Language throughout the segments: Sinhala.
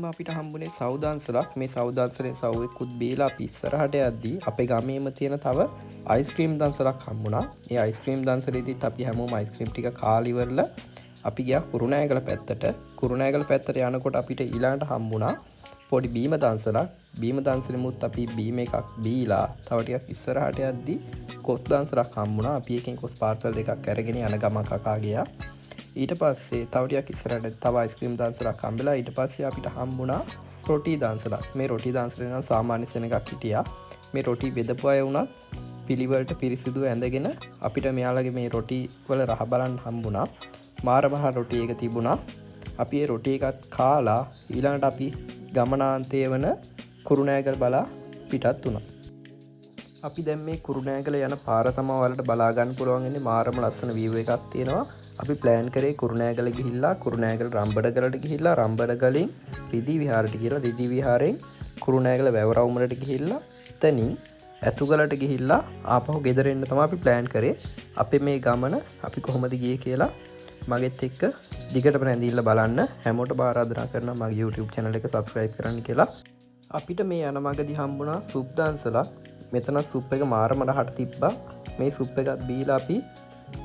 මුලින්ම අපිට හම්බුනේ සවුදන්සලක්. මේ සවුදන්සලේ සවුවෙකුත් බීලා අපි ඉස්සරහට යද්දී අපේ ගමේම තියෙන තව අයිස්ක්‍රීම් දන්සලක් හම්බුණා. ඒ අයිස්ක්‍රීම් දන්සලේදීත් අපි හැමෝම අයිස්ක්‍රීම් ටික කාලා ඉවරලා අපි ගියා කුරුණෑගල පැත්තට. කුරුණෑගල පැත්තට යනකොට අපිට ඊළඟට හම්බුණා පොඩි බීම දන්සලක්. බීම දන්සලෙමුත් අපි බීම එකක් බීලා තව ටිකක් ඉස්සරහට යද්දී කොස් දන්සලක් හම්බුණා. අපි එකෙන් කොස් පාර්සල් දෙකක් අරගෙන යන ගමන් කකා ගියා. ඊට පස්සේ තව ටිකක් ඉස්සරහට තව අයිස්ක්‍රීම් දන්සලක් හම්බෙලා ඊට පස්සේ අපිට හම්බුණා රොටි දන්සලක්. මේ රොටි දන්සලේ නම් සාමාන්‍ය සෙනඟක් හිටියා. මේ රොටි බෙදපු අය වුණත් පිළිවෙලට පිරිසිදුව ඇඳගෙන අපිට මෙයාලගේ මේ රොටි වල රහ බලන්න හම්බුණා. මාර මහ රොටි එක තිබුණා. අපි ඒ රොටි එකත් කාලා ඊළඟට අපි ගමනාන්තය වන කුරුණෑගල බලා පිටත් වුණා. අපි දැන් මේ කුරුණෑගල යන පාර තමයි ඔයාලට බලා ගන්න පුළුවන් ඉන්නේ. මාරම ලස්සන view එකක් තියෙනවා. අපි plan කරේ කුරුණෑගල ගිහිල්ලා කුරුණෑගල රම්බඩගලට ගිහිල්ලා රම්බඩගලින් රිදී විහාරයට ගිහලා රිදී විහාරයෙන් කුරුණෑගල වැවරවුමලට ගිහිල්ලා එතනින් ඇතුගලට ගිහිල්ලා ආපහු ගෙදර එන්න තමයි අපි plan කරේ. අපේ මේ ගමන අපි කොහොමද ගියේ කියලා මගෙත් එක්ක දිගටම රැඳිලා බලන්න හැමෝටම ආරාධනා කරනවා මගේ YouTube channel එක subscribe කරන්න කියලා. අපිට මේ යන මගදී හම්බුණා සුප් දන්සලක්. මෙතන සුප් එක මාරම රහට තිබ්බා. මේ සුප් එකත් බීලා අපි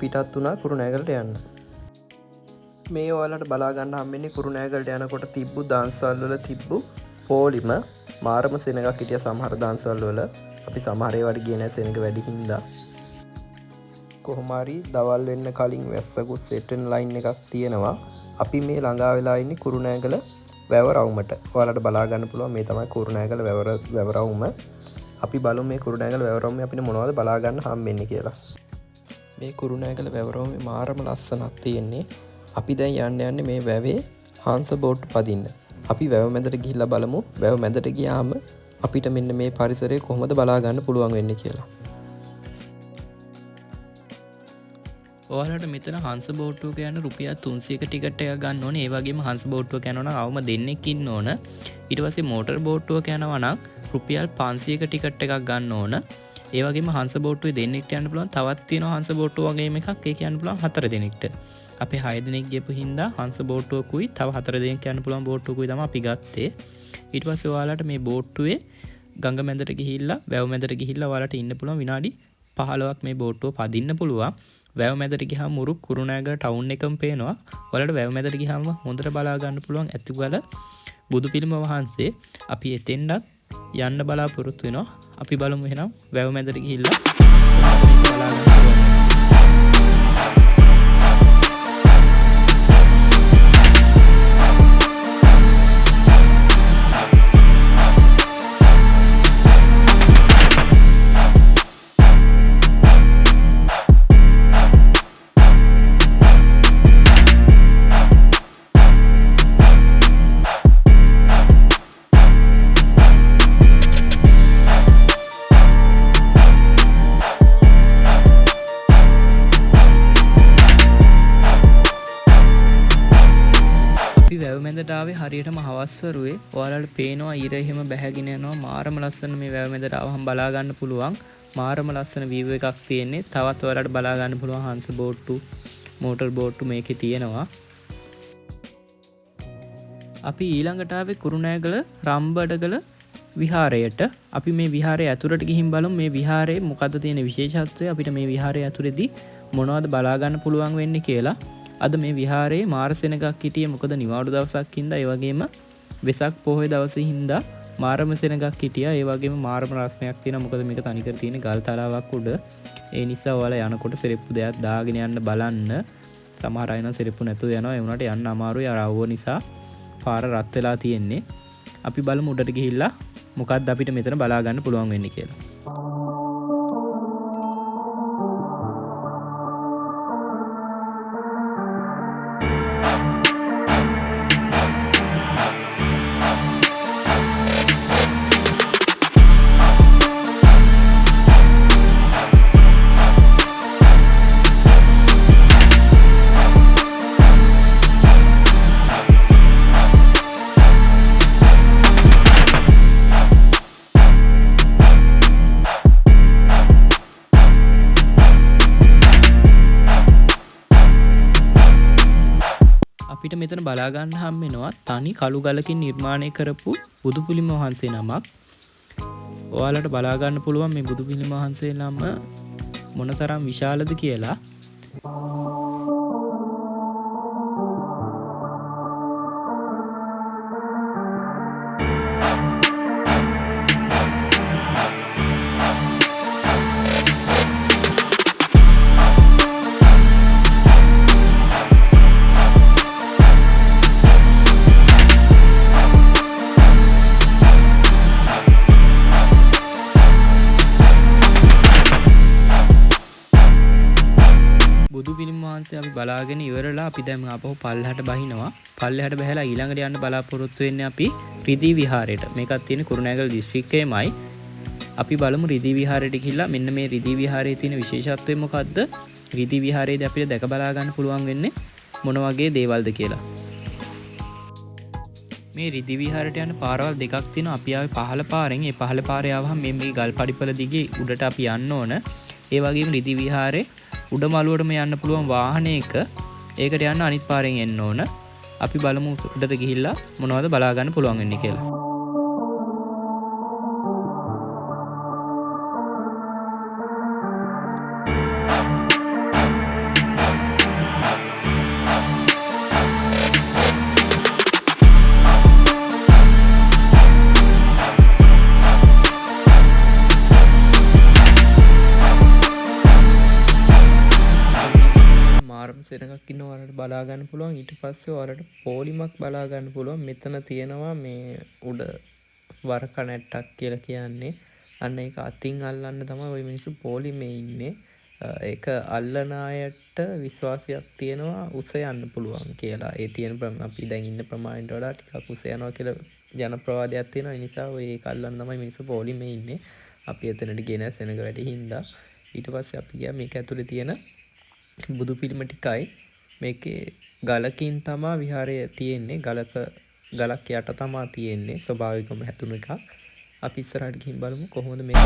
පිටත් වුණා කුරුණෑගලට යන්න. මේ ඔයාලට බලා ගන්න හම්බෙන්නේ කුරුණෑගලට යනකොට තිබ්බු දන්සල් වල තිබ්බු පොලිම මාරම සෙනඟක් හිටියා සමහර දන්සල් වල. අපි සමහර ඒවාට ගියේ නැහැ සෙනඟ වැඩි හින්දා. කොහොම හරි දවල් වෙන්න කලින් වැස්සකුත් සෙට් වෙන ලයින් එකක් තියෙනවා. අපි මේ ළඟා වෙලා ඉන්නේ කුරුණෑගල වැවරවුමට. ඔයාලට බලා ගන්න පුළුවන් මේ තමයි කුරුණෑගල වැවරවුම. අපි බලමු මේ කුරුණෑගල වැවරවුමේ අපිට මොනවද බලා ගන්න හම්බෙන්නේ කියලා. මේ කුරුණෑගල වැවරවුමේ මාරම ලස්සනක් තියෙන්නේ. අපි දැන් යන්නේ මේ වැවේ හංස බෝට්ටු පදින්න. අපි වැව මැදට ගිහිල්ලා බලමු. වැව මැදට ගියාම අපිට මෙන්න මේ පරිසරය කොහොමද බලා ගන්න පුළුවන් වෙන්නේ කියලා. ඔයාලට මෙතන හංස බෝට්ටුවක යන රුපියල් 300ක ටිකට් එකක් ගන්න ඕනේ. ඒ වගේම හංස බෝට්ටුවක යනවා නම් අවම දෙන්නෙක් ඉන්න ඕන. ඊට පස්සේ මෝටර් බෝට්ටුවක යනවා නම් රුපියල් 500ක ටිකට් එකක් ගන්න ඕන. ඒ වගේම හංස බෝට්ටුවේ දෙන්නෙක්ට යන්න පුළුවන්. තවත් තියෙනවා හංස බෝට්ටුව වගේම එකක්. ඒක යන්න පුළුවන් 4 දෙනෙක්ට. අපි 6 දෙනෙක් ගියපු හින්දා හංස බෝට්ටුවකුයි තව 4 දෙනෙක් යන්න පුළුවන් බෝට්ටුවකුයි තමයි අපි ගත්තේ. ඊට පස්සේ ඔයාලට මේ බෝට්ටුවේ ගඟ මැදට ගිහිල්ලා වැව මැදට ගිහිල්ලා ඔයාලට ඉන්න පුළුවන් විනාඩි 15ක් මේ බෝට්ටුව පදින්න පුළුවන්. වැව මැදට ගියාම මුරු කුරුණෑගල ටවුන් එකම පේනවා. ඔයාලට වැව මැදට ගියාම හොඳට බලා ගන්න පුළුවන් ඇතුගල බුදු පිළිම වහන්සේ. අපි එතෙන්ඩත් යන්න බලාපොරොත්තු වෙනවා. අපි බලමු එහෙනම් වැව මැදට ගිහිල්ලා බලා ගන්න පුළුවන්. වැවමැදටාවේ හරියටම හවස්වරුවේ ඔයාලට පේනවා ඊර එහෙම බැහැගෙන යනවා. මාරම ලස්සන මේ වැවමැදට ආවම බලා ගන්න පුළුවන්. මාරම ලස්සන view එකක් තියෙන්නේ. තවත් ඔයාලට බලා ගන්න පුළුවන් හංස බෝට්ටු, මෝටර් බෝට්ටු මේකේ තියෙනවා. අපි ඊළඟට ආවේ කුරුණෑගල රම්බඩගල විහාරයට. අපි මේ විහාරය ඇතුළට ගිහින් බලමු මේ විහාරයේ මොකද්ද තියෙන විශේෂත්වය. අපිට මේ විහාරය ඇතුළේදී මොනවද බලා ගන්න පුළුවන් වෙන්නේ කියලා. අද මේ විහාරයේ මාර සෙනඟක් හිටියේ මොකද නිවාඩු දවසක් හින්දා. ඒ වගේම වෙසක් පොහොය දවසේ හින්දා මාරම සෙනඟක් හිටියා. ඒ වගේම මාරම රස්නයක් තියෙනවා. මොකද මේක තනිකර තියෙන ගල් තලාවක් උඩ. ඒ නිසා ඔයාලා යනකොට සෙරෙප්පු දෙයක් දාගෙන යන්න බලන්න. සමහර අය නම් සෙරෙප්පු නැතුව යනවා. ඒ වුණාට යන්න අමාරුයි. අර අවුව නිසා පාර රත් වෙලා තියෙන්නේ. අපි බලමු උඩට ගිහිල්ලා මොකක්ද අපිට මෙතන බලා ගන්න පුළුවන් වෙන්නේ කියලා. අපිට මෙතන බලා ගන්න හම් වෙනවා තනි කළු ගලකින් නිර්මාණය කරපු බුදු පිළිම වහන්සේ නමක්. ඔයාලට බලා ගන්න පුළුවන් මේ බුදු පිළිම වහන්සේ නම මොනතරම් විශාලද කියලා. බුදු පිළිම වහන්සේ අපි බලාගෙන ඉවරලා අපි දැන් ආපහු පල්ලෙහාට බහිනවා. පල්ලෙහාට බහැලා ඊළඟට යන්න බලාපොරොත්තු වෙන්නේ අපි රිදී විහාරයට. මේකත් තියෙන්නේ කුරුණෑගල දිස්ත්‍රික්කයේමයි. අපි බලමු රිදී විහාරයට ගිහිල්ලා මෙන්න මේ රිදී විහාරයේ තියෙන විශේෂත්වය මොකද්ද? රිදී විහාරයේදී අපිට දැක බලා ගන්න පුළුවන් වෙන්නේ මොන වගේ දේවල්ද කියලා. මේ රිදී විහාරයට යන පාරවල් දෙකක් තියෙනවා. අපි ආවේ පහළ පාරෙන්. ඒ පහළ පාරේ ආවහම මේ ගල් පඩිපල දිගේ උඩට අපි යන්න ඕන. ඒ වගේම රිදී විහාරේ උඩ මළුවටම යන්න පුළුවන් වාහනයක ඒකට යන්න අනිත් පාරෙන් එන්න ඕන. අපි බලමු උඩට ගිහිල්ලා මොනවද බලා ගන්න පුළුවන් වෙන්නේ කියලා. සෙනඟක් ඉන්න ඔයාලට බලා ගන්න පුළුවන්. ඊට පස්සේ ඔයාලට පොලිමක් බලා ගන්න පුළුවන්. මෙතන තියෙනවා මේ උඩ වරක නැට්ටක් කියලා කියන්නේ. අන්න ඒක අතින් අල්ලන්න තමයි ওই මිනිස්සු පොලිමේ ඉන්නේ. ඒක අල්ලන අයට විශ්වාසයක් තියෙනවා උස යන්න පුළුවන් කියලා. ඒ තියෙන අපි දැන් ඉන්න ප්‍රමාණයට වඩා ටිකක් උස යනවා කියලා ජනප්‍රවාදයක් තියෙනවා. ඒ නිසා ඔය ඒක අල්ලන්න තමයි මිනිස්සු පොලිමේ ඉන්නේ. අපි එතනට ගෙන සෙනඟ වැඩි හින්දා ඊට පස්සේ අපි ගියා මේක ඇතුලේ තියෙන බුදු පිළිම ටිකයි. මේකේ ගලකින් තමා විහාරය තියෙන්නේ. ගලක් යට තමා තියෙන්නේ. ස්වභාවිකවම හැදුණු එකක්. අපි ඉස්සරහට ගිහින් බලමු කොහොමද මේක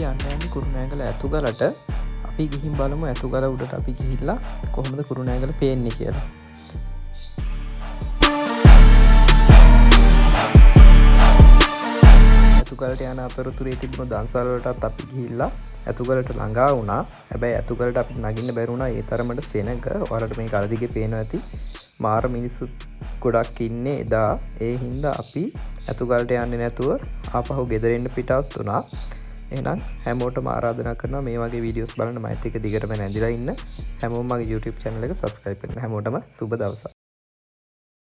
අපි යන්න කුරුණෑගල ඇතුගලට. අපි ගිහින් බලමු ඇතුගල උඩට අපි ගිහිල්ලා කොහොමද කුරුණෑගල පේන්නේ කියලා. ඇතුගලට යන අතරතුරේ තිබුණු දන්සල් වලටත් අපි ගිහිල්ලා ඇතුගලට ළඟා වුණා. හැබැයි ඇතුගලට අපිට නගින්න බැරි වුණා. ඒ තරමට සෙනඟ. ඔයාලට මේ ගල දිගේ පේනවා ඇති. මාර මිනිස්සු ගොඩක් ඉන්නේ එදා. ඒ හින්දා අපි ඇතුගලට යන්නේ නැතුව ආපහු ගෙදර එන්න පිටත් වුණා. එහෙනම් හැමෝටම ආරාධනා කරනවා මේ වගේ වීඩියෝස් බලන්න මයිත් එක දිගටම නැඳිලා ඉන්න. හැමෝම මගේ YouTube channel එක subscribe කරන්න. හැමෝටම සුබ දවසක්.